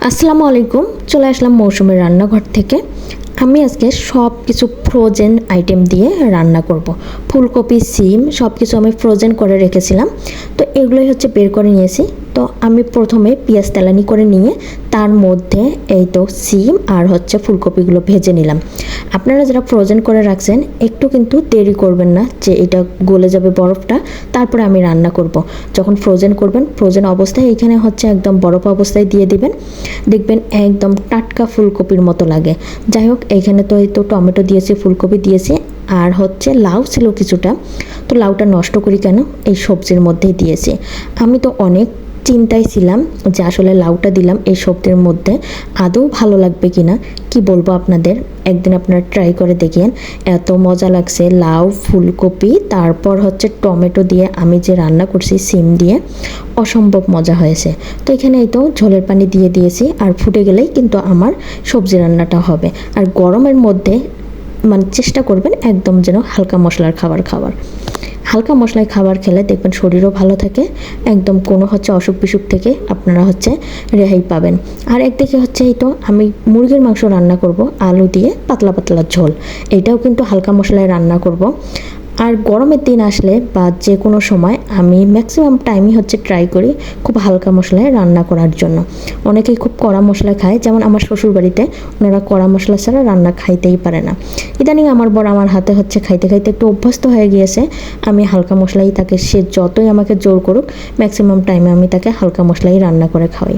আসসালামু আলাইকুম। চলে আসলাম মৌসুমের রান্নাঘর থেকে। আমি আজকে সব কিছু ফ্রোজেন আইটেম দিয়ে রান্না করব। ফুলকপি, সিম সব কিছু আমি ফ্রোজেন করে রেখেছিলাম, তো এগুলোই হচ্ছে বের করে নিয়েছি। তো আমি প্রথমে পেঁয়াজ তেলানি করে নিয়ে তার মধ্যে এই তো সিম আর হচ্ছে ফুলকপিগুলো ভেজে নিলাম। আপনারা যারা ফ্রোজেন করে রাখছেন একটু কিন্তু দেরি করবেন না, যে এটা গলে যাবে বরফটা, তারপরে আমি রান্না করব। যখন ফ্রোজেন করবেন, ফ্রোজেন অবস্থায় এইখানে হচ্ছে একদম বরফ অবস্থায় দিয়ে দিবেন, দেখবেন একদম টাটকা ফুলকপির মতো লাগে। যাই হোক, এইখানে তো এই তো টমেটো দিয়েছি, ফুলকপি দিয়েছি, আর হচ্ছে লাউ ছিল কিছুটা, তো লাউটা নষ্ট করি কেন, এই সবজির মধ্যেই দিয়েছি। আমি তো অনেক চিন্তায় ছিলাম যে আসলে লাউটা দিলাম এই সবজির মধ্যে আদৌ ভালো লাগবে কিনা। কি বলবো আপনাদের, একদিন আপনারা ট্রাই করে দেখিয়েন, এত মজা লাগছে। লাউ, ফুলকপি, তারপর হচ্ছে টমেটো দিয়ে আমি যে রান্না করছি সিম দিয়ে, অসম্ভব মজা হয়েছে। তো এখানে এই তো ঝোলের পানি দিয়ে দিয়েছি, আর ফুটে গেলেই কিন্তু আমার সবজি রান্নাটা হবে। আর গরমের মধ্যে মানে চেষ্টা করবেন একদম যেন হালকা মশলার খাবার হালকা মশলায় খাবার খেলে দেখবেন শরীরও ভালো থাকে, একদম কোনো হচ্ছে অসুখ বিসুখ থেকে আপনারা হচ্ছে রেহাই পাবেন। আর একদিকে হচ্ছে এই তো আমি মুরগির মাংস রান্না করব আলু দিয়ে, পাতলা পাতলা ঝোল, এটাও কিন্তু হালকা মশলায় রান্না করব। আর গরমের দিন আসলে বা যে কোনো সময় আমি ম্যাক্সিমাম টাইমই হচ্ছে ট্রাই করি খুব হালকা মশলায় রান্না করার জন্য। অনেকেই খুব কড়া মশলা খায়, যেমন আমার শ্বশুরবাড়িতে ওনারা কড়া মশলা ছাড়া রান্না খাইতেই পারে না। ইদানিং আমার বর আমার হাতে হচ্ছে খাইতে খাইতে একটু অভ্যস্ত হয়ে গিয়েছে। আমি হালকা মশলাই তাকে, সে যতই আমাকে জোর করুক, ম্যাক্সিমাম টাইমে আমি তাকে হালকা মশলাই রান্না করে খাওয়াই।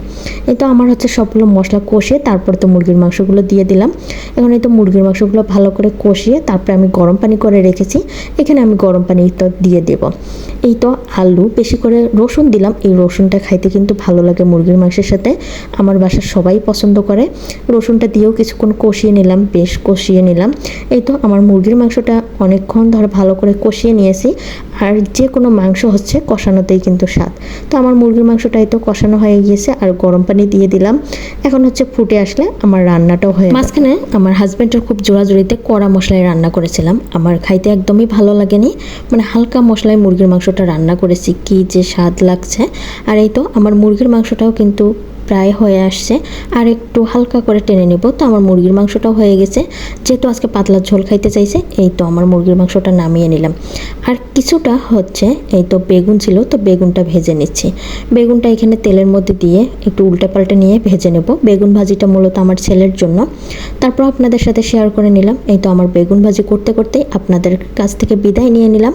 এই তো আমার হচ্ছে সবগুলো মশলা কষিয়ে তারপর তো মুরগির মাংসগুলো দিয়ে দিলাম। এখন এই তো মুরগির মাংসগুলো ভালো করে কষিয়ে তারপরে আমি গরম পানি করে রেখেছি, এখানে আমি গরম পানি তো দিয়ে দেব। এই তো আলু, বেশি করে রসুন দিলাম, এই রসুনটা খাইতে কিন্তু ভালো লাগে মুরগির মাংসের সাথে, আমার বাসার সবাই পছন্দ করে। রসুনটা দিয়েও কিছুক্ষণ কষিয়ে নিলাম, বেশ কষিয়ে নিলাম। এই তো আমার মুরগির মাংসটা অনেকক্ষণ ধরে ভালো করে কষিয়ে নিয়েছি। আর যে কোনো মাংস হচ্ছে কষানোতেই কিন্তু স্বাদ। তো আমার মুরগির মাংসটাই তো কষানো হয়ে গিয়েছে, আর গরম পানি দিয়ে দিলাম। এখন হচ্ছে ফুটে আসলে আমার রান্নাটাও হয়ে, মাঝখানে আমার হাজব্যান্ডের খুব জোড়াজুড়িতে কড়া মশলায় রান্না করেছিলাম, আমার খাইতে একদমই ভালো লাগেনি। মানে হালকা মশলায় মুরগির মাংসটা রান্না করেছি, কি যে স্বাদ লাগছে। আর এই তো আমার মুরগির মাংসটাও কিন্তু প্রায় হয়ে আসছে, আর একটু হালকা করে টেনে নেব। তো আমার মুরগির মাংসটাও হয়ে গেছে, যেহেতু আজকে পাতলা ঝোল খাইতে চাইছে, এই তো আমার মুরগির মাংসটা নামিয়ে নিলাম। আর কিছুটা হচ্ছে এই তো বেগুন ছিল, তো বেগুনটা ভেজে নিচ্ছি। বেগুনটা এখানে তেলের মধ্যে দিয়ে একটু উল্টে পাল্টে নিয়ে ভেজে নেব। বেগুন ভাজিটা মূলত আমার ছেলের জন্য, তারপর আপনাদের সাথে শেয়ার করে নিলাম। এই তো আমার বেগুন ভাজি করতে করতেই আপনাদের কাছ থেকে বিদায় নিয়ে নিলাম।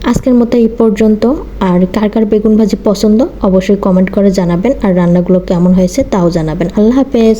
আজকের মতো এই পর্যন্ত। আর কার কার বেগুন ভাজি পছন্দ অবশ্যই কমেন্ট করে জানাবেন, আর রান্নাগুলো কেমন হয়েছে তাও জানাবেন। আল্লাহ হাফেজ।